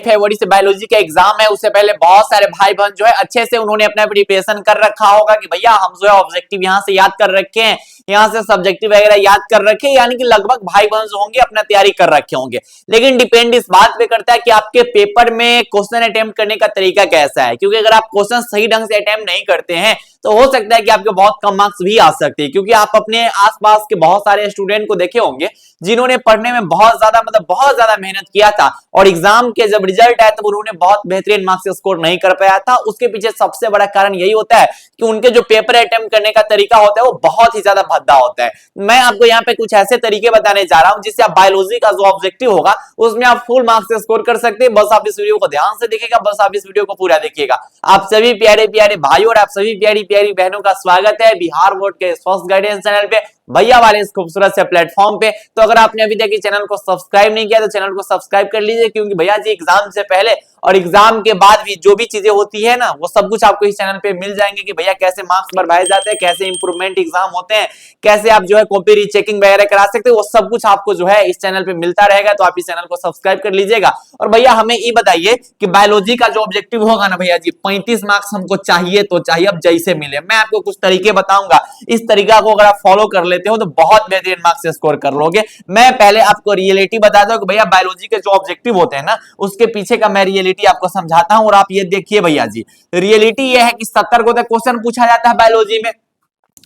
Life है, बड़ी से बायोलॉजी का एग्जाम है, उससे पहले बहुत सारे भाई बहन जो है अच्छे से उन्होंने अपना प्रिपरेशन कर रखा होगा कि भैया हम जो है ऑब्जेक्टिव यहाँ से याद कर रखे हैं, यहाँ से सब्जेक्टिव वगैरह याद कर रखे, यानी कि लगभग भाई बहन जो होंगे अपना तैयारी कर रखे होंगे। लेकिन डिपेंड इस बात पे करता है कि आपके पेपर में क्वेश्चन अटेम्प्ट करने का तरीका कैसा है, क्योंकि अगर आप क्वेश्चन सही ढंग से अटेम्प्ट नहीं करते हैं तो हो सकता है कि आपके बहुत कम मार्क्स भी आ सकते हैं, क्योंकि आप अपने आसपास के बहुत सारे स्टूडेंट को देखे होंगे जिन्होंने पढ़ने में बहुत ज्यादा मेहनत किया था और एग्जाम के जब रिजल्ट आया तब उन्होंने बहुत बेहतरीन मार्क्स स्कोर नहीं कर पाया था। उसके पीछे सबसे बड़ा कारण यही होता है कि उनके जो पेपर अटेम्प्ट करने का तरीका होता है वो बहुत ही ज्यादा भद्दा होता है। मैं आपको यहाँ पे कुछ ऐसे तरीके बताने जा रहा हूं जिससे आप बायोलॉजी का जो ऑब्जेक्टिव होगा उसमें आप फुल मार्क्स स्कोर कर सकते हैं। बस आप इस वीडियो को ध्यान से देखिएगा, बस आप इस वीडियो को पूरा देखिएगा। आप सभी प्यारे प्यारे भाइयों और आप सभी प्यारी प्यारी बहनों का स्वागत है बिहार बोर्ड के फर्स्ट गाइडेंस चैनल पे, भैया वाले इस खूबसूरत से प्लेटफॉर्म पे। तो अगर आपने अभी तक इस चैनल को सब्सक्राइब नहीं किया तो चैनल को सब्सक्राइब कर लीजिए, क्योंकि भैया जी एग्जाम से पहले और एग्जाम के बाद भी जो भी चीजें होती है ना वो सब कुछ आपको इस चैनल पे मिल जाएंगे कि भैया कैसे मार्क्स बढ़ाए जाते हैं, कैसे इंप्रूवमेंट एग्जाम होते हैं, कैसे आप जो है कॉपी रीचेकिंग वगैरह करा सकते हैं, वो सब कुछ आपको जो है इस चैनल पे मिलता रहेगा। तो आप इस चैनल को सब्सक्राइब कर लीजिएगा। और भैया हमें ये बताइए कि बायोलॉजी का जो ऑब्जेक्टिव होगा ना भैया जी 35 मार्क्स हमको चाहिए तो चाहिए, अब जैसे मिले। मैं आपको कुछ तरीके बताऊंगा, इस तरीका को अगर आप फॉलो कर लेते हो तो बहुत बेहतरीन मार्क्स स्कोर कर लोगे। मैं पहले आपको रियलिटी बता दूं कि भैया बायोलॉजी के जो ऑब्जेक्टिव होते हैं ना उसके पीछे का मैं रियलिटी आपको समझाता हूं। और आप ये देखिए भैया जी, रियलिटी ये है कि 70 को तक क्वेश्चन पूछा जाता है बायोलॉजी में,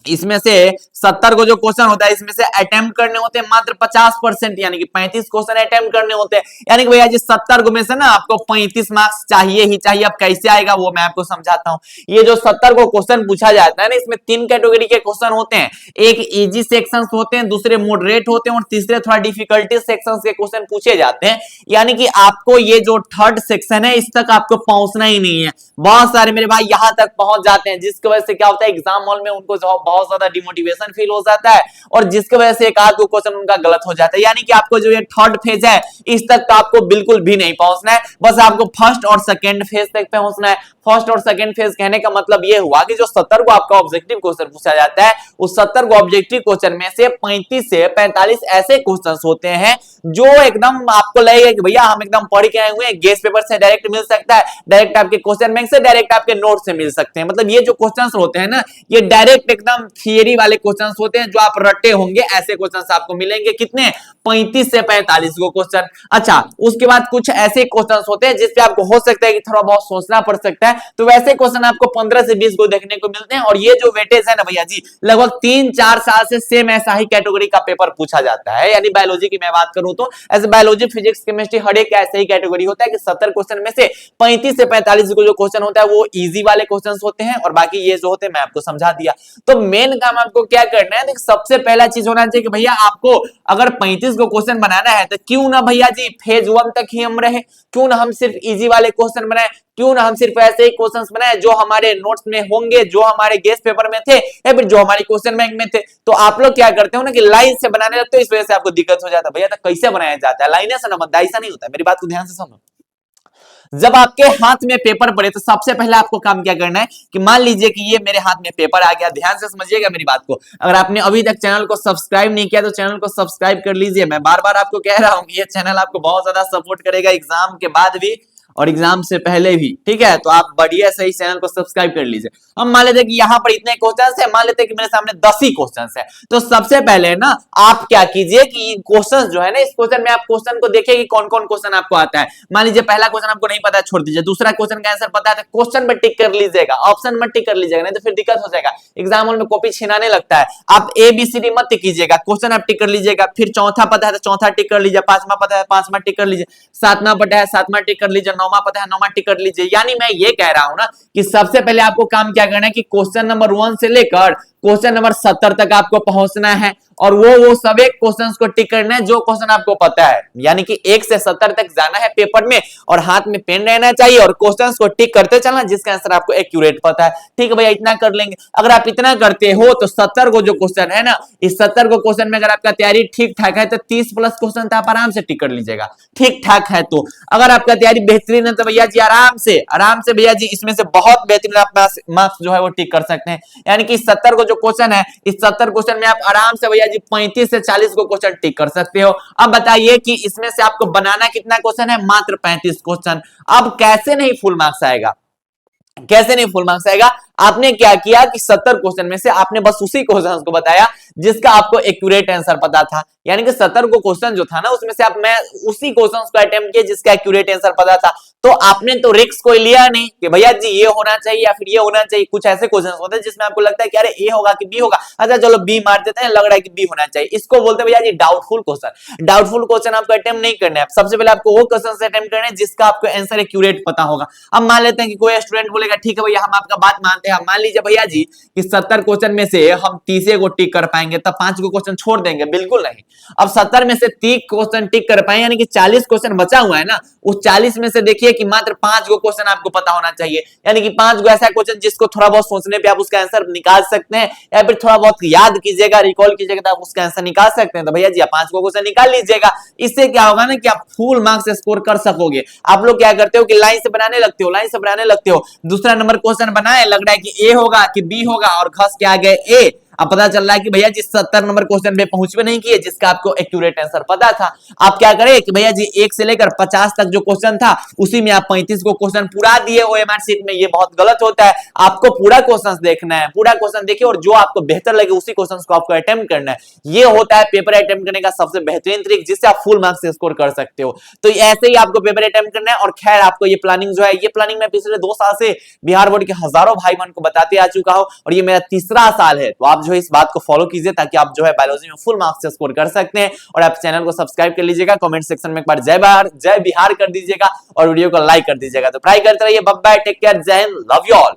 इसमें से 70 को जो क्वेश्चन होता है इसमें से अटेम्प्ट करने होते हैं मात्र 50%, यानी कि 35 क्वेश्चन अटेम्प्ट करने होते हैं। यानी कि भैया जी 70 को में से ना आपको 35 मार्क्स चाहिए ही चाहिए। अब कैसे आएगा वो मैं आपको समझाता हूं। ये जो 70 को क्वेश्चन पूछा जाता है ना इसमें 3 कैटेगरी के क्वेश्चन होते हैं। एक इजी सेक्शंस होते हैं, दूसरे मॉडरेट होते हैं और तीसरे थोड़ा डिफिकल्टी सेक्शंस के क्वेश्चन पूछे जाते हैं। यानी कि आपको ये जो थर्ड सेक्शन है इस तक आपको पहुंचना ही नहीं है। बहुत सारे मेरे भाई यहां तक पहुंच जाते हैं, जिसकी वजह से क्या होता है एग्जाम हॉल में उनको बहुत ज्यादा डिमोटिवेशन फील हो जाता है और जिसकी वजह से एक आध दो क्वेश्चन उनका गलत हो जाता है। यानी कि आपको जो ये थर्ड फेज है इस तक तो आपको बिल्कुल भी नहीं पहुंचना है, बस आपको फर्स्ट और सेकंड फेज तक पहुंचना है। फर्स्ट और सेकंड फेज कहने का मतलब ये हुआ कि जो 70 को आपका ऑब्जेक्टिव क्वेश्चन पूछा जाता है उस 70 को ऑब्जेक्टिव क्वेश्चन में से 35 से 45 ऐसे क्वेश्चंस होते हैं जो एकदम आपको लगेगा कि भैया हम एकदम पढ़ के आए हुए हैं, गेस पेपर से डायरेक्ट मिल सकता है, डायरेक्ट आपके क्वेश्चन बैंक से, डायरेक्ट आपके नोट से मिल सकते हैं। मतलब ये जो क्वेश्चंस होते हैं ना ये डायरेक्ट एकदम थियरी वाले क्वेश्चंस होते हैं जो आप रटे होंगे, ऐसे क्वेश्चंस आपको मिलेंगे। कितने? 35 से 45 को क्वेश्चन। अच्छा, उसके बाद कुछ ऐसे क्वेश्चंस होते हैं जिसपे आपको हो सकता है कि थोड़ा बहुत सोचना पड़ सकता है, तो वैसे क्वेश्चन आपको 15 से 20 को देखने को मिलते हैं। और ये जो वेटेज है ना भैया जी लगभग 3-4 साल से सेम ऐसा ही कैटेगरी का पेपर पूछा जाता है। यानी बायोलॉजी की मैं बात करूं तो ऐसे बायोलॉजी, फिजिक्स, केमिस्ट्री हर एक ऐसे ही कैटेगरी होता है कि 70 क्वेश्चन में से 35 से 45 को जो क्वेश्चन होता है वो इजी वाले क्वेश्चन होते हैं और बाकी ये जो होते हैं मैं आपको समझा दिया। तो मेन काम आपको क्या करना है, सबसे पहला चीज होना चाहिए कि भैया आपको अगर 35 को क्वेश्चन बनाना है तो क्यों ना भैया जी फेज 1 तक ही हम रहे, क्यों ना हम सिर्फ इजी वाले क्वेश्चन बनाए, क्यों ना हम सिर्फ ऐसे ही क्वेश्चंस बनाए जो हमारे नोट्स में होंगे, जो हमारे गेस्ट पेपर में थे या फिर जो हमारे क्वेश्चन बैंक में थे। तो आप लोग क्या करते हो ना कि लाइन से बनाने लगते हो, इस वजह से आपको दिक्कत हो जाता है। भैया तो कैसे बनाया जाता है? लाइनें से ना बनता, ऐसा नहीं होता। मेरी बात को ध्यान से सुनो। जब आपके हाथ में पेपर पड़े तो सबसे पहले आपको काम क्या करना है कि मान लीजिए कि ये मेरे हाथ में पेपर आ गया, ध्यान से समझिएगा मेरी बात को। अगर आपने अभी तक चैनल को सब्सक्राइब नहीं किया तो चैनल को सब्सक्राइब कर लीजिए। मैं बार बार आपको कह रहा हूं कि ये चैनल आपको बहुत ज्यादा सपोर्ट करेगा एग्जाम के बाद भी और एग्जाम से पहले भी, ठीक है? तो आप बढ़िया से इस चैनल को सब्सक्राइब कर लीजिए। हम मान लेते हैं कि यहाँ पर इतने क्वेश्चंस है, मान लेते हैं कि मेरे सामने 10 ही क्वेश्चंस है, तो सबसे पहले ना आप क्या कीजिए कि क्वेश्चंस जो है ना इस क्वेश्चन में आप क्वेश्चन को देखिए कि कौन कौन क्वेश्चन आपको आता है। मान लीजिए पहला क्वेश्चन आपको नहीं पता है, छोड़ दीजिए। दूसरा क्वेश्चन का आंसर पता है तो क्वेश्चन पर टिक कर लीजिएगा, ऑप्शन में टिक कर लीजिएगा, नहीं तो फिर दिक्कत हो जाएगा। एग्जाम हॉल में कॉपी छिनाने लगता है। आप ABCD मत टिक कीजिएगा, क्वेश्चन आप टिक कर लीजिएगा। फिर चौथा पता है तो चौथा टिक कर लीजिए, पांचवा पता है पांचवा टिक कर लीजिए, सातवां पता है सातवां टिक कर लीजिए, नौवां पता है नौवां कर लीजिए। यानी मैं ये कह रहा हूं ना कि सबसे पहले आपको काम क्या करना है कि क्वेश्चन नंबर 1 से लेकर क्वेश्चन नंबर 70 तक आपको पहुंचना है और वो सब एक क्वेश्चंस को टिक करना है जो क्वेश्चन आपको पता है। यानी कि 1 से 70 तक जाना है पेपर में और हाथ में पेन रहना चाहिए और क्वेश्चंस को टिक करते चलना जिसका आंसर आपको एक्यूरेट पता है। ठीक है भैया, इतना कर लेंगे। अगर आप इतना करते हो तो 70 को जो क्वेश्चन है ना, इस 70 को क्वेश्चन में अगर आपका तैयारी ठीक ठाक है तो 30 प्लस क्वेश्चन तो आप आराम से टिक कर लीजिएगा, ठीक ठाक है। तो अगर आपका तैयारी बेहतरीन है तो भैया जी आराम से भैया जी इसमें से बहुत बेहतरीन आप मार्क्स जो है वो टिक कर सकते हैं। यानी कि 70 को जो क्वेश्चन है, इस 70 क्वेश्चन में आप आराम से भैया जी 35 से 40 को क्वेश्चन टिक कर सकते हो। अब बताइए कि इसमें से आपको बनाना कितना क्वेश्चन है, मात्र 35 क्वेश्चन। अब कैसे नहीं फुल मार्क्स आएगा, कैसे नहीं फुल मार्क्स आएगा? आपने क्या किया कि 70 क्वेश्चन में से आपने बस उसी क्वेश्चन को बताया जिसका आपको एक्यूरेट आंसर पता था, यानी कि 70 को क्वेश्चन जो था ना उसमें से आप मैं उसी क्वेश्चन को अटेम्प्ट किया जिसका एक्यूरेट आंसर पता था। तो आपने तो रिस्क कोई लिया नहीं कि भैया जी ये होना चाहिए या फिर ये होना चाहिए। कुछ ऐसे क्वेश्चन होते हैं जिसमें आपको लगता है कि अरे ए होगा कि बी होगा, अच्छा चलो बी मार देते हैं, लग रहा है कि बी होना चाहिए, इसको बोलते हैं भैया जी डाउटफुल क्वेश्चन। डाउटफुल क्वेश्चन आपको अटेम्प्ट नहीं करना है, सबसे पहले आपको वो क्वेश्चन से अटेम्प्ट करना है जिसका आपको आंसर एक्यूरेट पता होगा। अब मान लेते हैं कि कोई स्टूडेंट बोलेगा ठीक है भैया हम आपका बात मानते हैं, मान लीजिए भैया जी कि 70 क्वेश्चन में से हम 30 को टिक कर पाएंगे, तब 5 को क्वेश्चन छोड़ देंगे, बिल्कुल नहीं। अब 70 में से 30 क्वेश्चन टिक कर पाए, यानी कि 40 क्वेश्चन बचा हुआ है ना, उस 40 में से देखिए कि मात्र 5 को क्वेश्चन आपको पता होना चाहिए, यानी कि 5 को ऐसा क्वेश्चन जिसको थोड़ा बहुत सोचने पे आप उसका आंसर निकाल सकते हैं, या फिर थोड़ा बहुत याद कीजिएगा, रिकॉल कीजिएगा, तो आप उसका आंसर निकाल सकते हैं। तो भैया जी आप 5 को क्वेश्चन निकाल लीजिएगा, इससे क्या होगा ना कि आप फुल मार्क्स स्कोर कर सकोगे। आप लोग क्या करते हो कि लाइन से बनाने लगते हो, लाइन से बनाने लगते हो, दूसरा नंबर क्वेश्चन बनाए, लग रहा है कि ए होगा कि बी होगा, और घस के आ गए ए। अब पता चल रहा है कि भैया जी 70 नंबर क्वेश्चन पे पहुंच भी नहीं किए जिसका आपको एक्यूरेट आंसर पता था। आप क्या करें कि भैया जी 1 से लेकर 50 तक जो क्वेश्चन था उसी में आप 35 को क्वेश्चन पूरा दिए ओएमआर शीट में। ये बहुत गलत होता है, आपको पूरा क्वेश्चन देखना है, पूरा क्वेश्चन देखिए और जो आपको बेहतर लगे उसी क्वेश्चन को आपको अटेम्प्ट करना है। ये होता है पेपर अटेम्प्ट करने का सबसे बेहतरीन तरीका, जिससे आप फुल मार्क्स स्कोर कर सकते हो। तो ऐसे ही आपको पेपर अटेम्प्ट करना है। और खैर आपको ये प्लानिंग जो है, ये प्लानिंग मैं पिछले 2 साल से बिहार बोर्ड के हजारों भाई बहन को बताते आ चुका हूं, और ये मेरा तीसरा साल है। तो आप जो है इस बात को फॉलो कीजिए ताकि आप जो है बायोलॉजी में फुल मार्क्स स्कोर कर सकते हैं। और आप चैनल को सब्सक्राइब कर लीजिएगा, कमेंट सेक्शन में एक बार जय बिहार कर दीजिएगा और वीडियो को लाइक कर दीजिएगा। तो ट्राई करते रहिए। बाय बाय, टेक केयर, जय हिंद, लव यू ऑल।